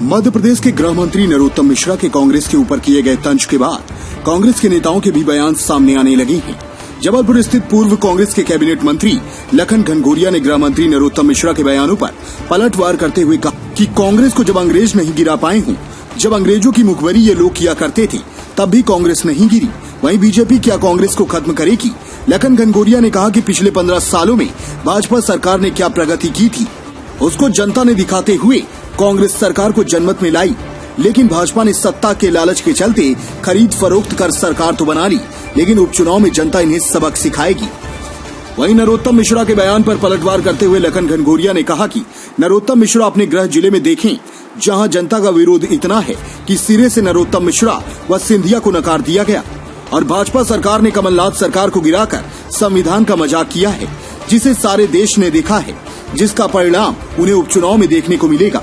मध्य प्रदेश के गृह मंत्री नरोत्तम मिश्रा के कांग्रेस के ऊपर किए गए तंज के बाद कांग्रेस के नेताओं के भी बयान सामने आने लगे हैं। जबलपुर स्थित पूर्व कांग्रेस के कैबिनेट मंत्री लखन घनघोरिया ने गृह मंत्री नरोत्तम मिश्रा के बयानों पर पलटवार करते हुए कहा कि कांग्रेस को जब अंग्रेज नहीं गिरा पाए हों, जब अंग्रेजों की मुखबरी ये लोग किया करते थे, तब भी कांग्रेस नहीं गिरी। वहीं बीजेपी क्या कांग्रेस को खत्म करेगी? लखन घनघोरिया ने कहा कि पिछले 15 सालों में भाजपा सरकार ने क्या प्रगति की थी, उसको जनता ने दिखाते हुए कांग्रेस सरकार को जनमत में लाई। लेकिन भाजपा ने सत्ता के लालच के चलते खरीद फरोख्त कर सरकार तो बना ली, लेकिन उपचुनाव में जनता इन्हें सबक सिखाएगी। वहीं नरोत्तम मिश्रा के बयान पर पलटवार करते हुए लखन घनघोरिया ने कहा कि नरोत्तम मिश्रा अपने गृह जिले में देखें, जहां जनता का विरोध इतना है कि सिरे से नरोत्तम मिश्रा व सिंधिया को नकार दिया गया और भाजपा सरकार ने कमलनाथ सरकार को गिराकर संविधान का मजाक किया है, जिसे सारे देश ने देखा है, जिसका परिणाम उन्हें उपचुनाव में देखने को मिलेगा।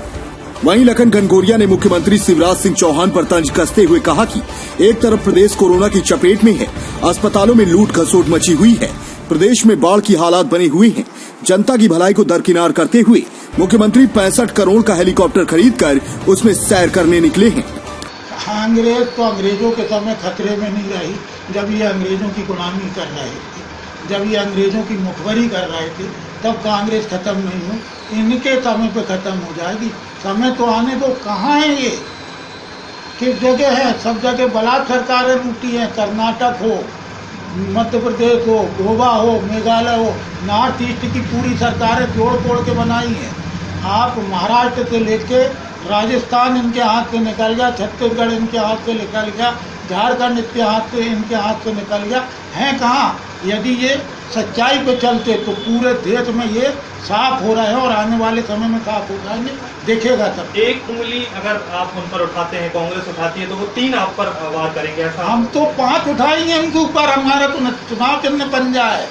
वहीं लखन घनघोरिया ने मुख्यमंत्री शिवराज सिंह चौहान पर तंज कसते हुए कहा कि एक तरफ प्रदेश कोरोना की चपेट में है, अस्पतालों में लूट खसोट मची हुई है, प्रदेश में बाढ़ की हालात बने हुए हैं, जनता की भलाई को दरकिनार करते हुए मुख्यमंत्री 65 करोड़ का हेलीकॉप्टर खरीदकर उसमें सैर करने निकले हैं। कांग्रेस तो अंग्रेजों के समय खतरे में नहीं रही, जब ये अंग्रेजों की गुलामी कर रहे थे, जब ये अंग्रेजों की मुखबरी कर रहे थे, तब कांग्रेस खत्म नहीं हुई। इनके समय पे खत्म हो जाएगी। समय तो आने दो। कहाँ है ये? किस जगह है? सब जगह बलात् सरकारें लूटी हैं। कर्नाटक हो, मध्य प्रदेश हो, गोवा हो, मेघालय हो, नॉर्थ ईस्ट की पूरी सरकारें जोड़ तोड़ के बनाई हैं। आप महाराष्ट्र से लेके राजस्थान इनके हाथ से निकल गया, छत्तीसगढ़ इनके हाथ से निकल गया, झारखंड इनके हाथ से निकल गया। हैं कहाँ? यदि ये सच्चाई पे चलते तो पूरे देश में ये साफ हो रहा है और आने वाले समय में साफ हो जाएंगे, देखेगा तब। एक उंगली अगर आप उन पर उठाते हैं, कांग्रेस उठाती है, तो वो 3 आप पर वार करेंगे ऐसा? हम तो 5 उठाएंगे उनके ऊपर। हमारा तो चुनाव चिन्ह पंजा है।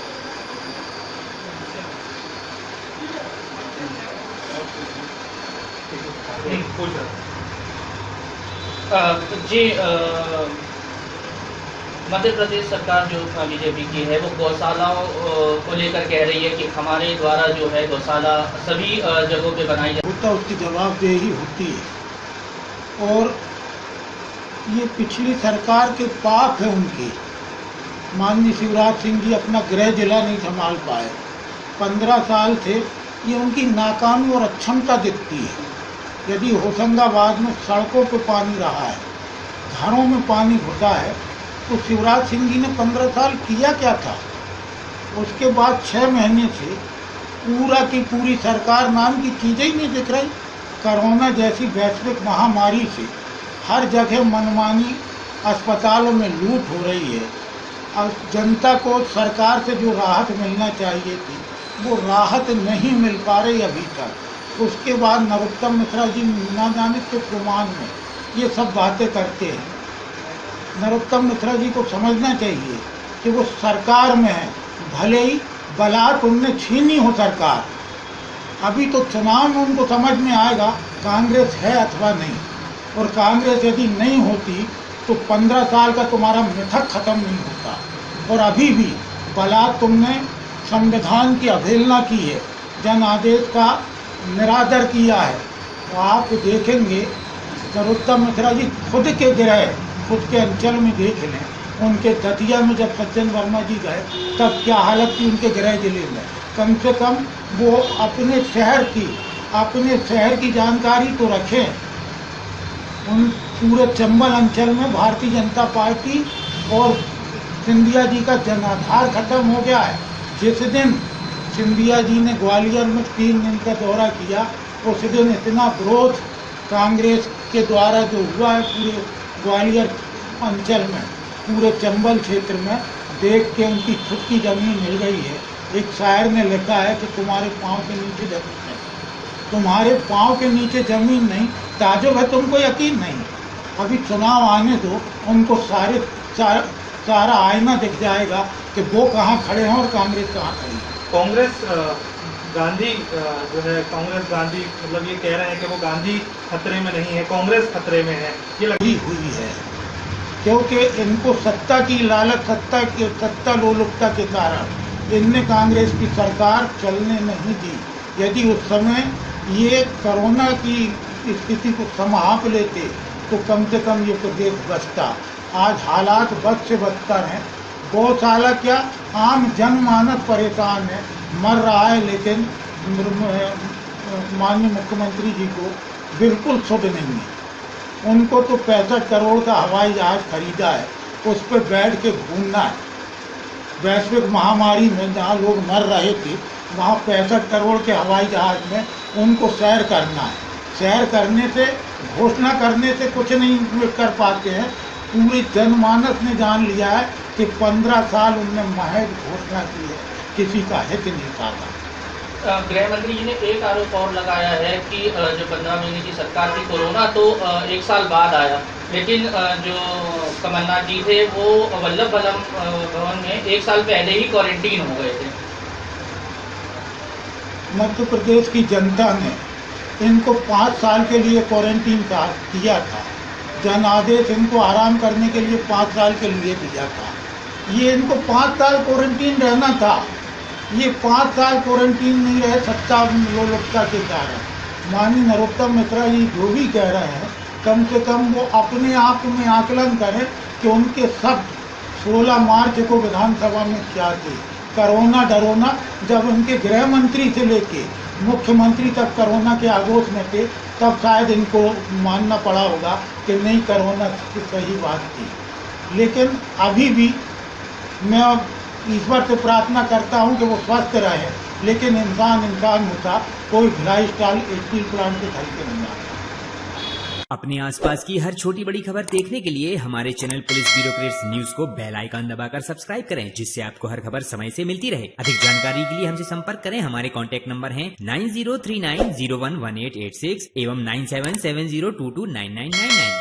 जी, मध्य प्रदेश सरकार जो बीजेपी की है वो गौशालाओं को लेकर कह रही है कि हमारे द्वारा जो है गौशाला सभी जगहों पे बनाई होता, उसकी जवाबदेही होती है। और ये पिछली सरकार के पाप है उनकी। माननीय शिवराज सिंह जी अपना गृह जिला नहीं संभाल पाए। 15 साल से ये उनकी नाकामी और अक्षमता दिखती है। यदि होशंगाबाद में सड़कों पे पानी रहा है, घरों में पानी घुसा है, तो शिवराज सिंह जी ने 15 साल किया क्या था? उसके बाद 6 महीने से पूरा की पूरी सरकार नाम की चीज़ें ही नहीं दिख रही। कोरोना जैसी वैश्विक महामारी से हर जगह मनमानी, अस्पतालों में लूट हो रही है। अब जनता को सरकार से जो राहत मिलना चाहिए थी, वो राहत नहीं मिल पा रही अभी तक। उसके बाद नरोत्तम मिश्रा जी ना जाने के प्रमाण में ये सब बातें करते हैं। नरोत्तम मिश्रा जी को समझना चाहिए कि वो सरकार में है, भले ही बलात् उनने छीनी हो सरकार। अभी तो चुनाव में उनको समझ में आएगा कांग्रेस है अथवा नहीं। और कांग्रेस यदि नहीं होती तो 15 साल का तुम्हारा मिथक खत्म नहीं होता। और अभी भी बलात् तुमने संविधान की अवहेलना की है, जन आदेश का निरादर किया है। तो आप देखेंगे नरोत्तम मिश्रा जी खुद के गृह, खुद के अंचल में देख लें। उनके दतिया में जब सज्जन वर्मा जी गए तब क्या हालत थी उनके गृह जिले में। कम से कम वो अपने शहर की जानकारी तो रखें। उन पूरे चंबल अंचल में भारतीय जनता पार्टी और सिंधिया जी का जनाधार खत्म हो गया है। जिस दिन सिंधिया जी ने ग्वालियर में 3 दिन का दौरा किया, उस दिन इतना विरोध कांग्रेस के द्वारा जो हुआ है पूरे ग्वालियर अंचल में, पूरे चंबल क्षेत्र में, देख के उनकी खुद की जमीन मिल गई है। एक शायर ने लिखा है कि तुम्हारे पाँव के नीचे जमीन नहीं, तुम्हारे पाँव के नीचे जमीन नहीं, ताजुब है तुमको यकीन नहीं। अभी चुनाव आने दो, उनको सारा आईना दिख जाएगा कि वो कहाँ खड़े हैं और कांग्रेस कहाँ खड़ी है। कांग्रेस गांधी जो है, कांग्रेस गांधी मतलब ये कह रहे हैं कि वो गांधी खतरे में नहीं है, कांग्रेस खतरे में है, ये लगी हुई है। क्योंकि इनको सत्ता की लालच, सत्ता लोलुपता के कारण इनने कांग्रेस की सरकार चलने नहीं दी। यदि उस समय ये कोरोना की स्थिति को संभाप लेते तो कम से कम ये प्रदेश बचता। आज हालात बद से बदतर हैं। गौशाला क्या, आम जनमानस परेशान है, मर रहा है, लेकिन माननीय मुख्यमंत्री जी को बिल्कुल सुध नहीं है। उनको तो 65 करोड़ का हवाई जहाज खरीदा है, उस पर बैठ के घूमना है। वैश्विक महामारी में जहाँ लोग मर रहे थे, वहाँ 65 करोड़ के हवाई जहाज में उनको सैर करना है। सैर करने से, घोषणा करने से कुछ नहीं कर पाते हैं। पूरे जनमानस ने जान लिया है कि 15 साल उनने महज घोषणा की है, किसी का हित नहीं साधा। गृह मंत्री जी ने एक आरोप और लगाया है कि जो 15 महीने की सरकार थी, कोरोना तो 1 साल बाद आया, लेकिन जो कमलनाथ जी थे वो वल्लभ भवन में 1 साल पहले ही क्वारंटीन हो गए थे। मध्य प्रदेश की जनता ने इनको 5 साल के लिए क्वारंटीन किया था। जन आदेश इनको आराम करने के लिए 5 साल के लिए दिया था। ये इनको 5 साल क्वारंटीन रहना था। ये 5 साल क्वारंटीन नहीं रहे सत्ता लोलुपता के कारण। माननीय नरोत्तम मिश्रा जी जो भी कह रहे हैं, कम से कम वो अपने आप में आकलन करें कि उनके शब्द 16 मार्च को विधानसभा में क्या थे। कोरोना डरोना, जब उनके गृह मंत्री से लेके मुख्यमंत्री तक कोरोना के आगोश में थे, तब शायद इनको मानना पड़ा होगा कि नहीं, कोरोना की सही बात थी। लेकिन अभी भी मैं ईश्वर से प्रार्थना करता हूं कि वो स्वस्थ रहे, लेकिन इंसान होता, कोई भिलाई स्टाइल स्टील प्लांट के घर के नहीं आता। अपने आसपास की हर छोटी बड़ी खबर देखने के लिए हमारे चैनल पुलिस ब्यूरोक्रेट्स न्यूज को बेल आइकन दबाकर सब्सक्राइब करें, जिससे आपको हर खबर समय से मिलती रहे। अधिक जानकारी के लिए हमसे संपर्क करें। हमारे कॉन्टैक्ट नंबर हैं 9039011886 एवं 9770229999।